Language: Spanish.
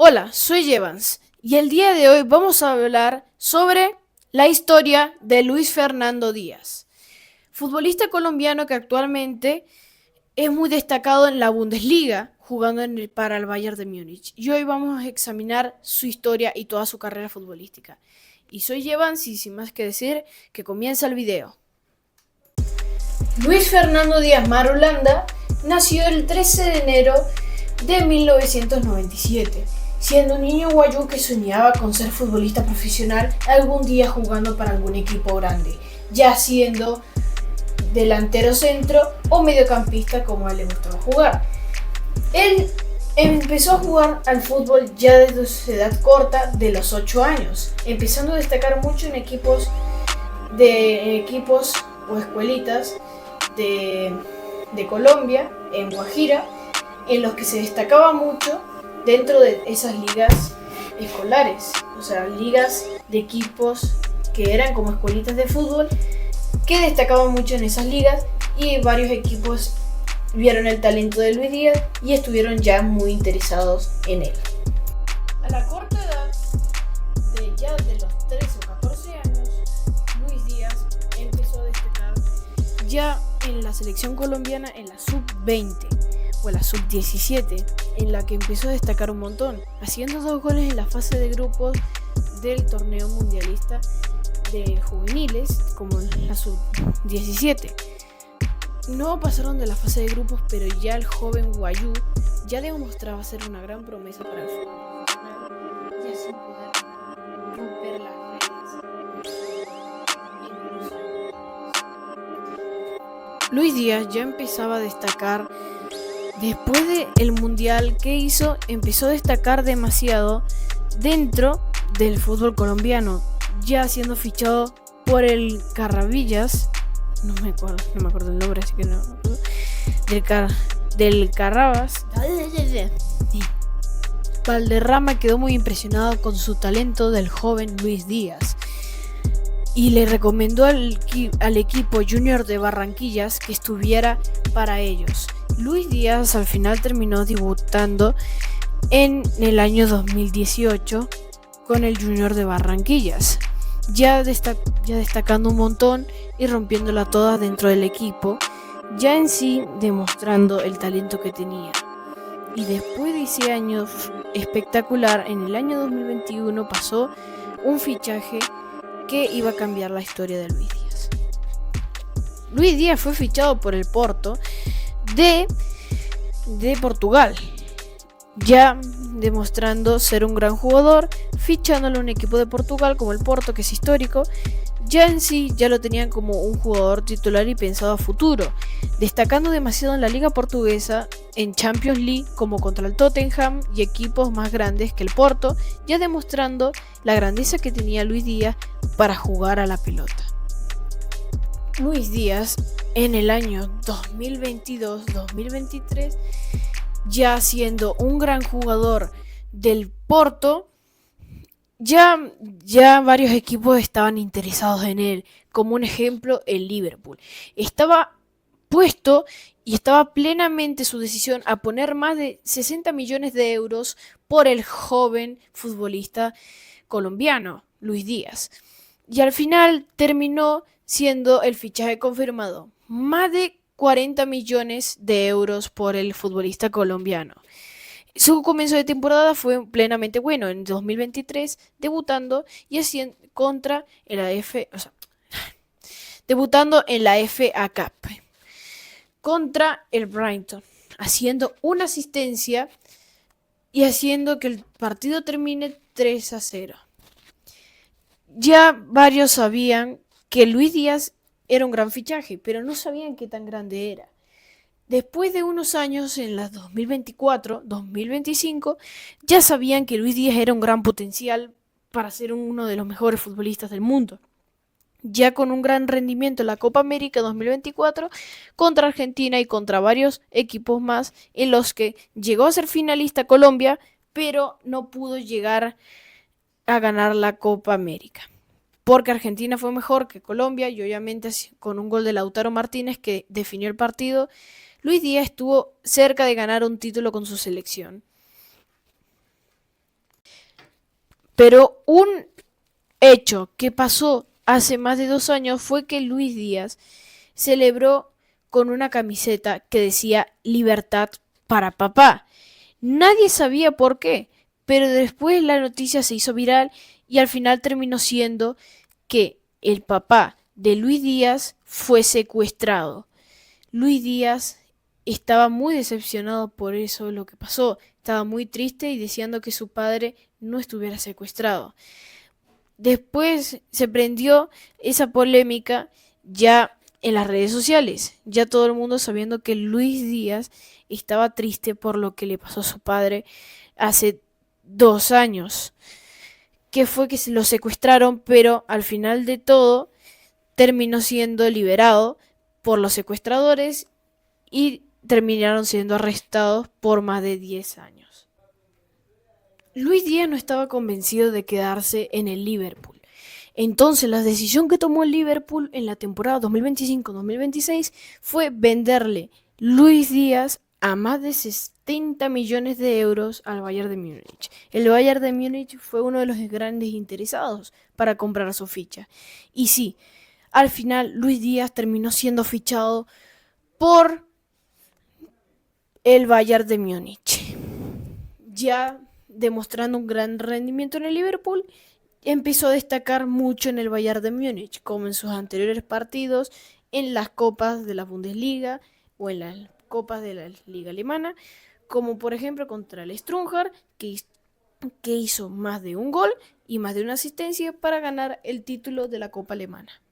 Hola, soy Evans y el día de hoy vamos a hablar sobre la historia de Luis Fernando Díaz, futbolista colombiano que actualmente es muy destacado en la Bundesliga, jugando para el Bayern de Múnich. Y hoy vamos a examinar su historia y toda su carrera futbolística. Y soy Evans y sin más que decir, que comienza el video. Luis Fernando Díaz Marulanda nació el 13 de enero de 1997, siendo un niño guayú que soñaba con ser futbolista profesional algún día jugando para algún equipo grande, ya siendo delantero centro o mediocampista como a él le gustaba jugar. Él empezó a jugar al fútbol ya desde su edad corta de los 8 años, empezando a destacar mucho en equipos o escuelitas de Colombia, en Guajira, en los que se destacaba mucho dentro de esas ligas escolares, o sea, ligas de equipos que eran como escuelitas de fútbol, que destacaban mucho en esas ligas, y varios equipos vieron el talento de Luis Díaz y estuvieron ya muy interesados en él. A la corta edad de los 13 o 14 años, Luis Díaz empezó a destacar ya en la selección colombiana en la sub-20 o la sub-17, en la que empezó a destacar un montón, haciendo 2 goles en la fase de grupos del torneo mundialista de juveniles, como la sub-17. No pasaron de la fase de grupos, pero ya el joven guayú ya demostraba ser una gran promesa para el fútbol profesional, ya sin poder romper las reglas. Luis Díaz ya empezaba a destacar. Después del mundial que hizo, empezó a destacar demasiado dentro del fútbol colombiano, ya siendo fichado por el Carabillas, no me acuerdo el nombre, así que no me acuerdo, del Carrabas. Valderrama quedó muy impresionado con su talento del joven Luis Díaz y le recomendó al equipo Junior de Barranquillas que estuviera para ellos. Luis Díaz al final terminó debutando en el año 2018 con el Junior de Barranquillas, ya destacando un montón y rompiéndola toda dentro del equipo, ya en sí demostrando el talento que tenía. Y después de ese año espectacular, en el año 2021 pasó un fichaje que iba a cambiar la historia de Luis Díaz. Luis Díaz fue fichado por el Porto de Portugal, ya demostrando ser un gran jugador, fichándolo a un equipo de Portugal como el Porto, que es histórico. Ya en sí ya lo tenían como un jugador titular y pensado a futuro, destacando demasiado en la liga portuguesa, en Champions League como contra el Tottenham y equipos más grandes que el Porto, ya demostrando la grandeza que tenía Luis Díaz para jugar a la pelota. Luis Díaz en el año 2022-2023, ya siendo un gran jugador del Porto, ya varios equipos estaban interesados en él, como un ejemplo el Liverpool. Estaba puesto y estaba plenamente su decisión a poner más de 60 millones de euros por el joven futbolista colombiano, Luis Díaz. Y al final terminó siendo el fichaje confirmado, más de 40 millones de euros por el futbolista colombiano. Su comienzo de temporada fue plenamente bueno en 2023, debutando y haciendo debutando en la FA Cup contra el Brighton, haciendo una asistencia y haciendo que el partido termine 3-0. Ya varios sabían que Luis Díaz era un gran fichaje, pero no sabían qué tan grande era. Después de unos años, en las 2024-2025, ya sabían que Luis Díaz era un gran potencial para ser uno de los mejores futbolistas del mundo. Ya con un gran rendimiento en la Copa América 2024 contra Argentina y contra varios equipos más, en los que llegó a ser finalista Colombia, pero no pudo llegar a ganar la Copa América, porque Argentina fue mejor que Colombia y obviamente con un gol de Lautaro Martínez que definió el partido, Luis Díaz estuvo cerca de ganar un título con su selección. Pero un hecho que pasó hace más de 2 años fue que Luis Díaz celebró con una camiseta que decía Libertad para papá. Nadie sabía por qué, pero después la noticia se hizo viral y al final terminó siendo que el papá de Luis Díaz fue secuestrado. Luis Díaz estaba muy decepcionado por eso lo que pasó. Estaba muy triste y deseando que su padre no estuviera secuestrado. Después se prendió esa polémica ya en las redes sociales, ya todo el mundo sabiendo que Luis Díaz estaba triste por lo que le pasó a su padre hace 2 años, que fue que se lo secuestraron, pero al final de todo terminó siendo liberado por los secuestradores y terminaron siendo arrestados por más de 10 años. Luis Díaz no estaba convencido de quedarse en el Liverpool. Entonces la decisión que tomó el Liverpool en la temporada 2025-2026 fue venderle Luis Díaz a más de 70 millones de euros al Bayern de Múnich. El Bayern de Múnich fue uno de los grandes interesados para comprar su ficha. Y sí, al final Luis Díaz terminó siendo fichado por el Bayern de Múnich. Ya demostrando un gran rendimiento en el Liverpool, empezó a destacar mucho en el Bayern de Múnich, como en sus anteriores partidos en las copas de la Bundesliga o en las copas de la Liga Alemana, como por ejemplo contra el Stuttgart, que hizo más de un gol y más de una asistencia para ganar el título de la Copa Alemana.